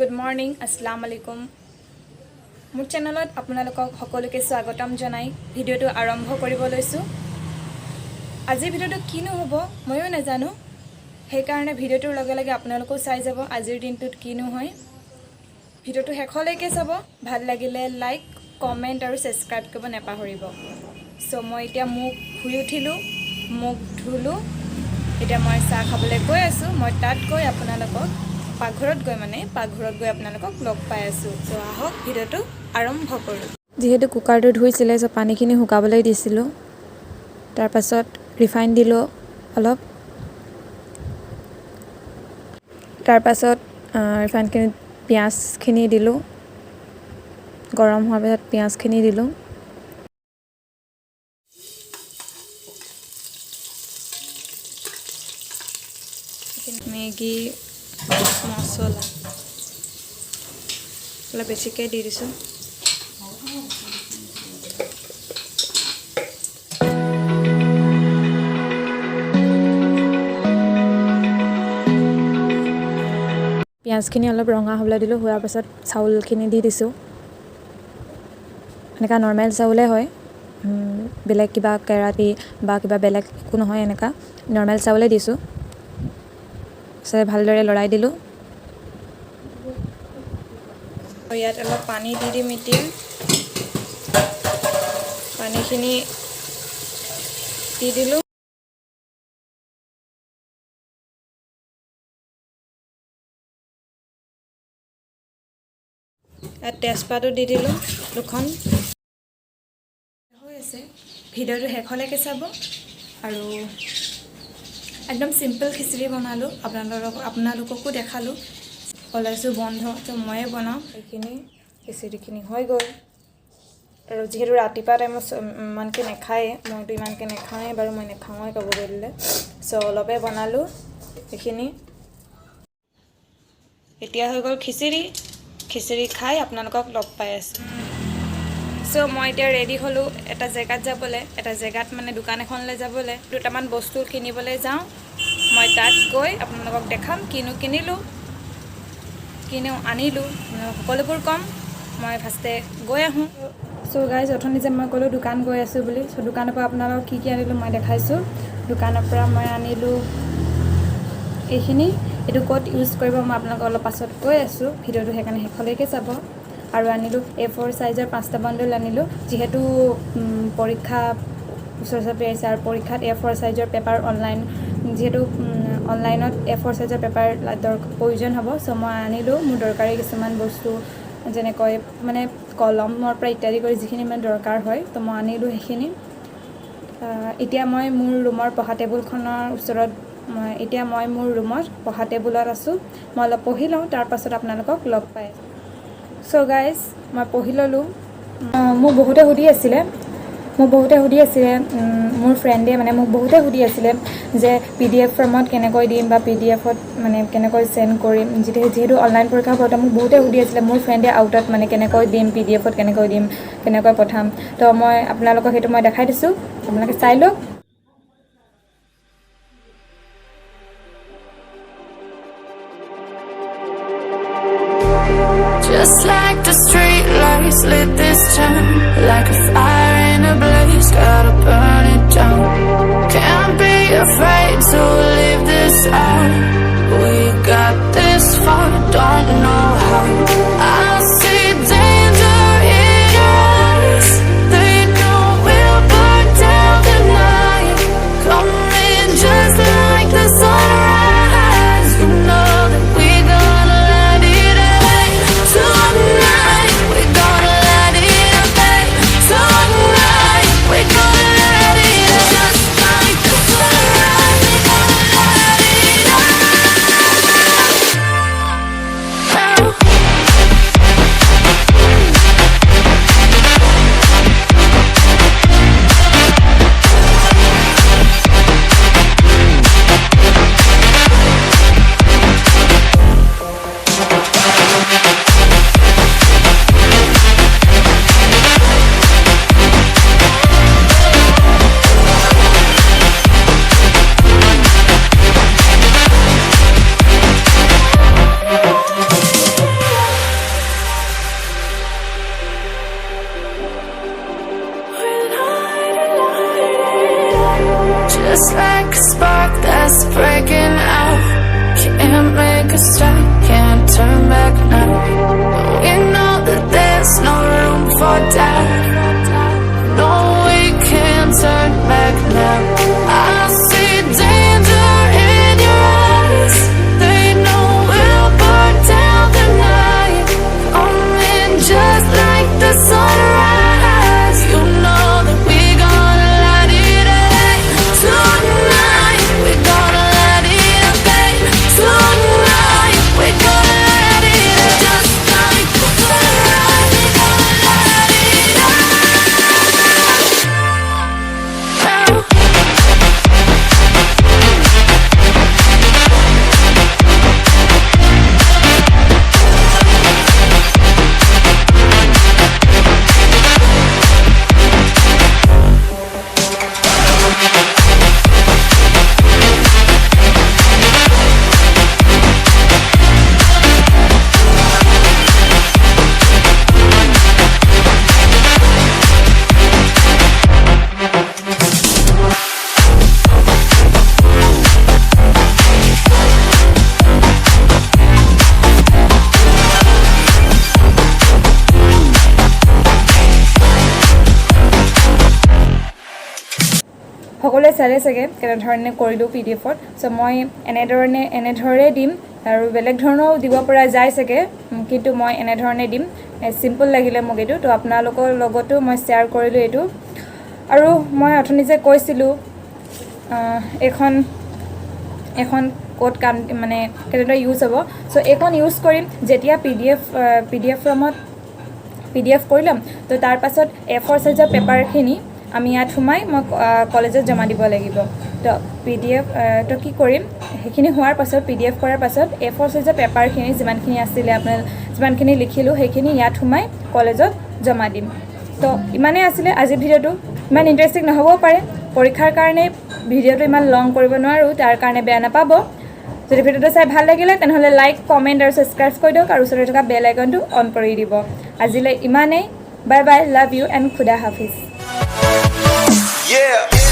Good morning, Assalamu alaikum. মোৰ চেনেলত আপোনালোকক সকলোকে স্বাগতম জনাই ভিডিওটো আৰম্ভ কৰিব লৈছো। আজি ভিডিওটো কিনো হ'ব ময়ো নাজানো। সেই কাৰণে ভিডিওটোৰ লগে লগে আপোনালোকও চাই যাব আজিৰ দিনটোত কিনো হয়। ভিডিওটো শেষলৈকে চাব। ভাল লাগিলে লাইক, কমেন্ট আৰু সাবস্ক্ৰাইব কৰিব নাপাহৰিব। সো মই এতিয়া মুখ ধুই উঠিলো, মুখ ধুলো। এতিয়া মই চাহ খাবলৈ গৈ আছো। মই তাত গৈ আপোনালোকক পাকঘৰত গৈ আপোনালোকক লগ পাই আছো। সো আহক ভিডিওটো আৰম্ভ কৰো। যেহেতু কুকাৰটো ধুইছিলে সো পানীখিনি শুকাবলৈ দিছিলো। তাৰ পাছত ৰিফাইন দিলো অলপ। তাৰ পাছত ৰিফাইনখিনি পিয়াজখিনি দিলো। গৰম হোৱাৰ পিছত পিয়াজখিনি দিলো। মেগী মছলা অলপ বেছিকৈ দি দিছোঁ। পিঁয়াজখিনি অলপ ৰঙা হ'বলৈ দিলোঁ। হোৱাৰ পাছত চাউলখিনি দি দিছোঁ। এনেকুৱা নৰ্মেল চাউলে হয়, বেলেগ কিবা কেৰাটি বা কিবা বেলেগ একো নহয়, এনেকুৱা নৰ্মেল চাউলে দিছোঁ। তাৰপিছত ভালদৰে লৰাই দিলোঁ। ইয়াত অলপ পানী দি দিম এতিয়া। পানীখিনি দি দিলোঁ। ইয়াত তেজপাতো দি দিলোঁ দুখন। হৈ আছে, ভিডিওটো শেষলৈকে চাব। আৰু একদম চিম্পল খিচিৰি বনালোঁ, আপোনালোককো দেখালোঁ। কলেজো বন্ধ তো ময়ে বনাওঁ। এইখিনি খিচিৰিখিনি হৈ গ'ল। আৰু যিহেতু ৰাতিপুৱা টাইমত ইমানকৈ নাখায়ে, মইতো ইমানকৈ নাখাওঁৱে বাৰু, মই নাখাওঁৱে ক'বলৈ দিলে। চ' অলপে বনালোঁ এইখিনি। এতিয়া হৈ গ'ল খিচিৰি খাই আপোনালোকক লগ পাই আছোঁ। চ' মই এতিয়া ৰেডি হ'লোঁ এটা জেগাত যাবলৈ, দোকান এখনলৈ যাবলৈ। দুটামান বস্তু কিনিবলৈ যাওঁ। মই তাত গৈ আপোনালোকক দেখাম কিনো আনিলোঁ, সকলোবোৰ ক'ম। মই ফাৰ্ষ্টে গৈ আহোঁ। চ' গাইজ, অথনি যে মই ক'লোঁ দোকান গৈ আছোঁ বুলি, চ' দোকানৰ পৰা আপোনালোকক কি আনিলোঁ মই দেখাইছোঁ। দোকানৰ পৰা মই আনিলোঁ এইখিনি। এইটো ক'ত ইউজ কৰিব মই আপোনালোকক অলপ পাছত কৈ আছোঁ। ভিডিওটো সেইকাৰণে শেষলৈকে চাব। আৰু আনিলোঁ A4 চাইজৰ 5টা বাণ্ডল আনিলোঁ। যিহেতু পৰীক্ষা ওচৰ চাপি আহিছে আৰু পৰীক্ষাত A4 চাইজৰ পেপাৰ যিহেতু অনলাইনত A4 চাইজৰ পেপাৰ প্ৰয়োজন হ'ব। চ' মই আনিলোঁ মোৰ দৰকাৰী কিছুমান বস্তু, যেনেকৈ কলমৰ পৰা ইত্যাদি কৰি যিখিনি মানে দৰকাৰ হয়, তো মই আনিলোঁ সেইখিনি। এতিয়া মই মোৰ ৰুমৰ পঢ়া টেবুলখনৰ ওচৰত মোৰ ৰুমত পঢ়া টেবুলত আছোঁ। মই অলপ পঢ়ি লওঁ, তাৰপাছত আপোনালোকক লগ পাই আছোঁ। চ' গাইজ, মই পঢ়ি ল'লোঁ। মোক বহুতে সুধি আছিলে, মোৰ ফ্ৰেণ্ডে মোক বহুতে সুধি আছিলে যে PDF ফৰ্মত কেনেকৈ দিম বা PDFত কেনেকৈ চেণ্ড কৰিম। যিহেতু অনলাইন পৰীক্ষা হ'ব, মোক বহুতে সুধি আছিলে মোৰ ফ্ৰেণ্ডে আউটত কেনেকৈ দিম, PDFত কেনেকৈ দিম, কেনেকৈ পঠাম। তো মই আপোনালোকক সেইটো মই দেখাই দিছোঁ, আপোনালোকে চাই লওক। Just like the street lights lit this town, like a fire in a blaze, gotta burn it down. Can't be afraid to leave this out. We got this far, don't know how. I see danger in your eyes. They know we'll burn down the night. Coming just like the sunrise. You know that we're gonna let it away. Tonight we're gonna let it away. Tonight we're gonna let it away. Just like the sunrise, we're gonna let it away. just like a spark that's breaking out. Can't make a stop, can't turn back now. We know that there's no room for doubt. No, we can't turn back now. I see danger in your eyes. They know we'll burn down the night. Coming just like the sunrise. You know that we gonna light it up tonight. We gonna light it up, babe. Tonight we gonna light it up just like the sunrise. We gonna light it up now. সকলোৱে চালে চাগে কেনেধৰণে কৰিলোঁ PDF-ত চ' মই এনেধৰণে দিম আৰু বেলেগ ধৰণেও দিব পৰা যায় চাগে কিন্তু মই এনেধৰণে দিম চিম্পল লাগিলে মোক এইটো তো আপোনালোকৰ লগতো মই শ্বেয়াৰ কৰিলোঁ এইটো আৰু মই অথনি যে কৈছিলোঁ এখন কোড কাম মানে কেনেদৰে ইউজ হ'ব চ' এইখন ইউজ কৰিম যেতিয়া PDF ফৰ্মত PDF কৰি ল'ম তো তাৰ পাছত A4 সাইজৰ পেপাৰখিনি আমি ইয়াত সোমাই মই কলেজত জমা দিব লাগিব তো PDF তো কি কৰিম সেইখিনি হোৱাৰ পাছত PDF কৰাৰ পাছত A4 সাইজৰ পেপাৰখিনি যিমানখিনি আছিলে আপোনাৰ যিমানখিনি লিখিলোঁ সেইখিনি ইয়াত সোমাই কলেজত জমা দিম তো ইমানেই আছিলে আজিৰ ভিডিঅ'টো ইমান ইণ্টাৰেষ্টিং নহ'বও পাৰে পৰীক্ষাৰ কাৰণে ভিডিঅ'টো ইমান লং কৰিব নোৱাৰোঁ তাৰ কাৰণে বেয়া নাপাব যদি ভিডিঅ'টো চাই ভাল লাগিলে তেনেহ'লে লাইক কমেণ্ট আৰু ছাবস্ক্ৰাইব কৰি দিয়ক আৰু ওচৰতে থকা বেল আইকনটো অন কৰি দিব আজিলৈ ইমানেই bye bye love you and খুদা হাফিজ Yeah.